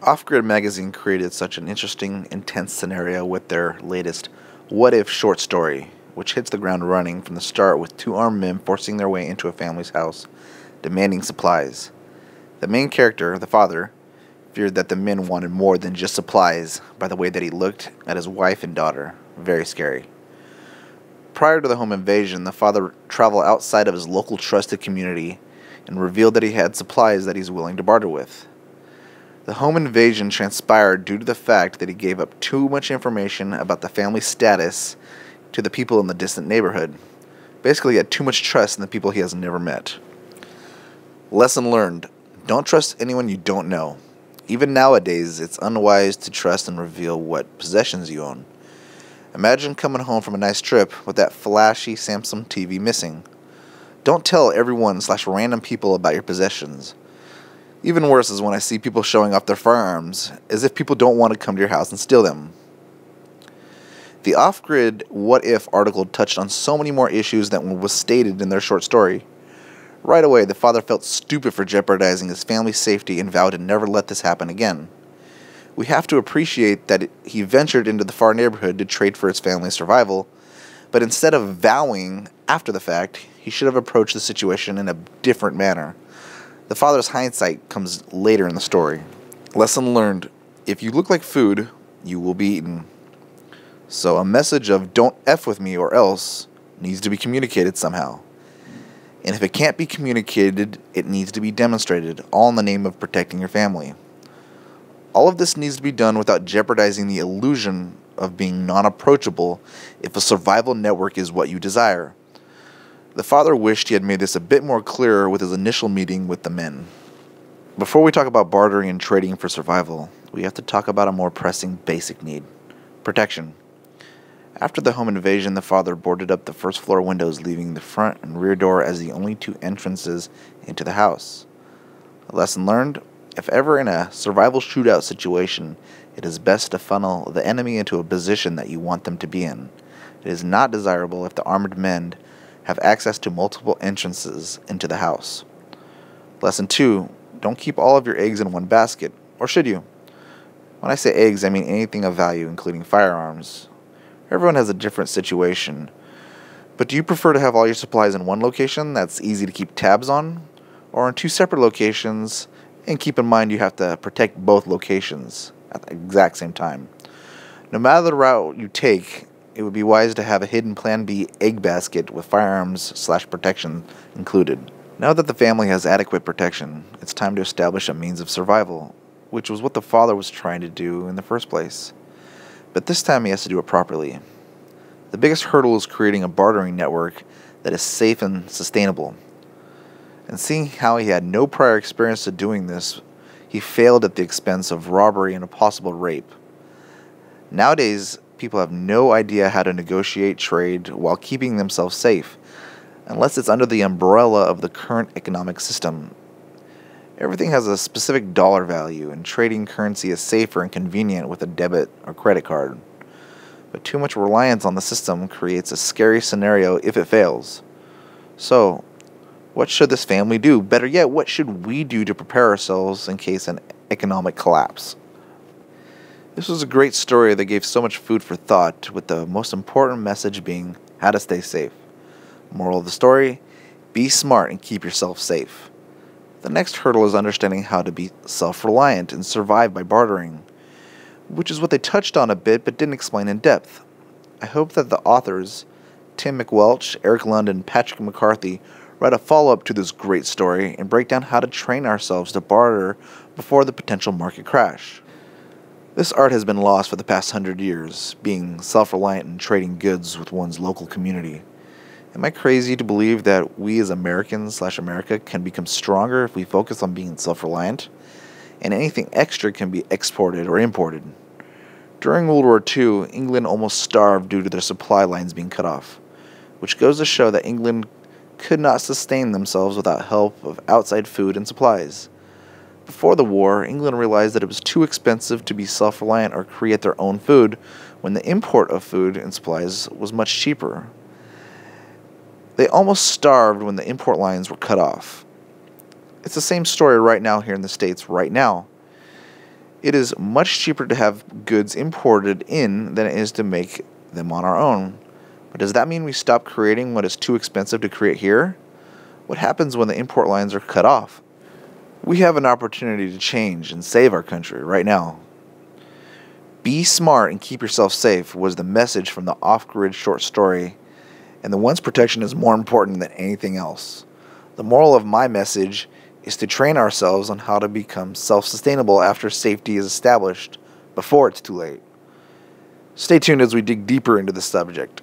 Off Grid Magazine created such an interesting, intense scenario with their latest What If short story, which hits the ground running from the start with two armed men forcing their way into a family's house, demanding supplies. The main character, the father, feared that the men wanted more than just supplies by the way that he looked at his wife and daughter. Very scary. Prior to the home invasion, the father traveled outside of his local trusted community and revealed that he had supplies that he's willing to barter with. The home invasion transpired due to the fact that he gave up too much information about the family status to the people in the distant neighborhood. Basically, he had too much trust in the people he has never met. Lesson learned: don't trust anyone you don't know. Even nowadays, it's unwise to trust and reveal what possessions you own. Imagine coming home from a nice trip with that flashy Samsung TV missing. Don't tell everyone/random people about your possessions. Even worse is when I see people showing off their firearms, as if people don't want to come to your house and steal them. The Off-Grid What If article touched on so many more issues than was stated in their short story. Right away, the father felt stupid for jeopardizing his family's safety and vowed to never let this happen again. We have to appreciate that he ventured into the far neighborhood to trade for his family's survival, but instead of vowing after the fact, he should have approached the situation in a different manner. The father's hindsight comes later in the story. Lesson learned: if you look like food, you will be eaten. So a message of "don't F with me or else" needs to be communicated somehow. And if it can't be communicated, it needs to be demonstrated, all in the name of protecting your family. All of this needs to be done without jeopardizing the illusion of being non-approachable if a survival network is what you desire. The father wished he had made this a bit more clearer with his initial meeting with the men. Before we talk about bartering and trading for survival, we have to talk about a more pressing basic need: protection. After the home invasion, the father boarded up the first floor windows, leaving the front and rear door as the only two entrances into the house. A lesson learned: if ever in a survival shootout situation, it is best to funnel the enemy into a position that you want them to be in. It is not desirable if the armed men have access to multiple entrances into the house. Lesson 2. Don't keep all of your eggs in one basket, or should you? When I say eggs, I mean anything of value, including firearms. Everyone has a different situation, but do you prefer to have all your supplies in one location that's easy to keep tabs on, or in two separate locations, and keep in mind you have to protect both locations at the exact same time? No matter the route you take, it would be wise to have a hidden Plan B egg basket with firearms/protection included. Now that the family has adequate protection, it's time to establish a means of survival, which was what the father was trying to do in the first place. But this time he has to do it properly. The biggest hurdle is creating a bartering network that is safe and sustainable. And seeing how he had no prior experience to doing this, he failed at the expense of robbery and a possible rape. Nowadays, people have no idea how to negotiate trade while keeping themselves safe, unless it's under the umbrella of the current economic system. Everything has a specific dollar value, and trading currency is safer and convenient with a debit or credit card. But too much reliance on the system creates a scary scenario if it fails. So, what should this family do? Better yet, what should we do to prepare ourselves in case an economic collapse? This was a great story that gave so much food for thought, with the most important message being how to stay safe. Moral of the story: be smart and keep yourself safe. The next hurdle is understanding how to be self-reliant and survive by bartering, which is what they touched on a bit but didn't explain in depth. I hope that the authors, Tim McWelch, Eric Lund, and Patrick McCarthy, write a follow-up to this great story and break down how to train ourselves to barter before the potential market crash. This art has been lost for the past 100 years, being self-reliant and trading goods with one's local community. Am I crazy to believe that we as Americans/America can become stronger if we focus on being self-reliant, and anything extra can be exported or imported? During World War II, England almost starved due to their supply lines being cut off, which goes to show that England could not sustain themselves without help of outside food and supplies. Before the war, England realized that it was too expensive to be self-reliant or create their own food when the import of food and supplies was much cheaper. They almost starved when the import lines were cut off. It's the same story right now here in the States right now. It is much cheaper to have goods imported in than it is to make them on our own. But does that mean we stop creating what is too expensive to create here? What happens when the import lines are cut off? We have an opportunity to change and save our country right now. Be smart and keep yourself safe was the message from the off-grid short story, and the one's protection is more important than anything else. The moral of my message is to train ourselves on how to become self-sustainable after safety is established, before it's too late. Stay tuned as we dig deeper into the subject.